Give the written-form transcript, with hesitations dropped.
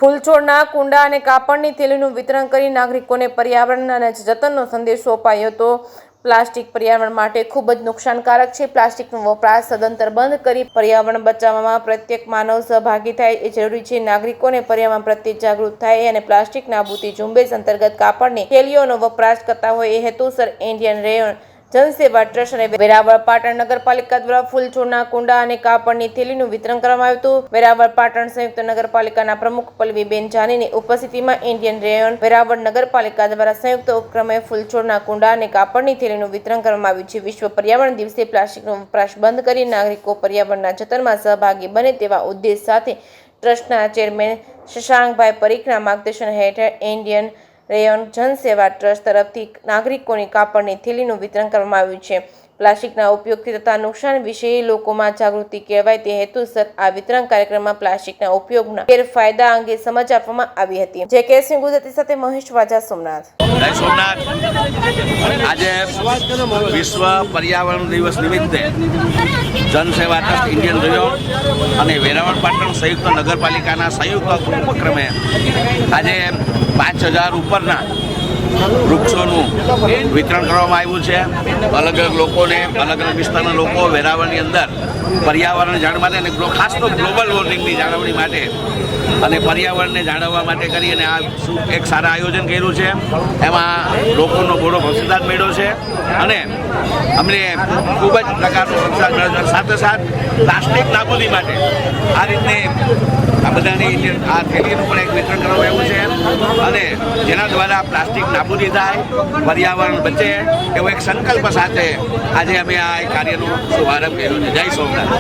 ફૂલછોડના કુંડા અને કાપડની થેલીનું વિતરણ કરી નાગરિકોને પર્યાવરણના જતનનો સંદેશો અપાયો હતો। પ્લાસ્ટિક પર્યાવરણ માટે ખૂબ જ નુકસાનકારક છે। પ્લાસ્ટિકનો વપરાશ સદંતર બંધ કરી પર્યાવરણ બચાવવામાં પ્રત્યેક માનવ સહભાગી થાય એ જરૂરી છે। નાગરિકોને પર્યાવરણ પ્રત્યે જાગૃત થાય અને પ્લાસ્ટિક નાબૂદી ઝુંબેશ અંતર્ગત કાપડની થેલીઓનો વપરાશ કરતા હોય એ હેતુસર ઇન્ડિયન રેયન જનસેવા ટ્રસ્ટ અને વેરાવળ પાટણ નગરપાલિકા દ્વારા ફૂલછોડના કુંડા અને કાપડની થેલીનું વિતરણ કરવામાં આવ્યું હતું। વેરાવળ પાટણ સંયુક્ત નગરપાલિકાના પ્રમુખ પલ્લવીબેન જાનીની ઉપસ્થિતિમાં ઇન્ડિયન રેયન વેરાવળ નગરપાલિકા દ્વારા સંયુક્ત ઉપક્રમે ફૂલછોડના કુંડા અને કાપડની થેલીનું વિતરણ કરવામાં આવ્યું છે। વિશ્વ પર્યાવરણ દિવસે પ્લાસ્ટિકનો વપરાશ બંધ કરી નાગરિકો પર્યાવરણના જતનમાં સહભાગી બને તેવા ઉદ્દેશ સાથે ટ્રસ્ટના ચેરમેન શશાંકભાઈ પરીખના માર્ગદર્શન હેઠળ ઇન્ડિયન રેયન જનસેવા ટ્રસ્ટ તરફથી નાગરિકોની કાપડની થેલીનું વિતરણ કરવામાં આવ્યું છે। પ્લાસ્ટિકના ઉપયોગથી થતા નુકસાન વિશે લોકોમાં જાગૃતિ કેળવાય તે હેતુસર આ વિતરણ કાર્યક્રમમાં પ્લાસ્ટિકના ઉપયોગના ગેરફાયદા અંગે સમજ આપવામાં આવી હતી। જે કે સિંહ ગુજરાતી સાથે મહેશ વાજા, સોમનાથ। જય સોમનાથ। આજે વિશ્વ પર્યાવરણ દિવસ નિમિત્તે જનસેવા ટ્રસ્ટ ઇન્ડિયન રેયન અને વેરાવળ પાટણ સંયુક્ત નગરપાલિકાના સંયુક્ત ઉપક્રમે આજે 5000 ઉપરના વૃક્ષોનું વિતરણ કરવામાં આવ્યું છે। અલગ અલગ લોકોને, અલગ અલગ વિસ્તારના લોકો વેરાવળની અંદર પર્યાવરણ જાણવા માટે અને ખાસ તો ગ્લોબલ વોર્મિંગની જાળવણી માટે અને પર્યાવરણને જાળવવા માટે કરી અને આ એક સારા આયોજન કર્યું છે। એમાં લોકોનો ઘણો પ્રતિસાદ મળ્યો છે અને અમને ખૂબ જ પ્રકારનો પ્રતિસાદ મળ્યો છે। સાથે સાથે પ્લાસ્ટિક નાબૂદી માટે આ રીતની આ બધાની આ થેલીનું પણ એક વિતરણ કરવામાં આવ્યું છે અને જેના દ્વારા પ્લાસ્ટિક નાબૂદી થાય, પર્યાવરણ બચે એવો એક સંકલ્પ સાથે આજે અમે આ કાર્યનો શુભારંભ કર્યો છે। જય સોમનાથ।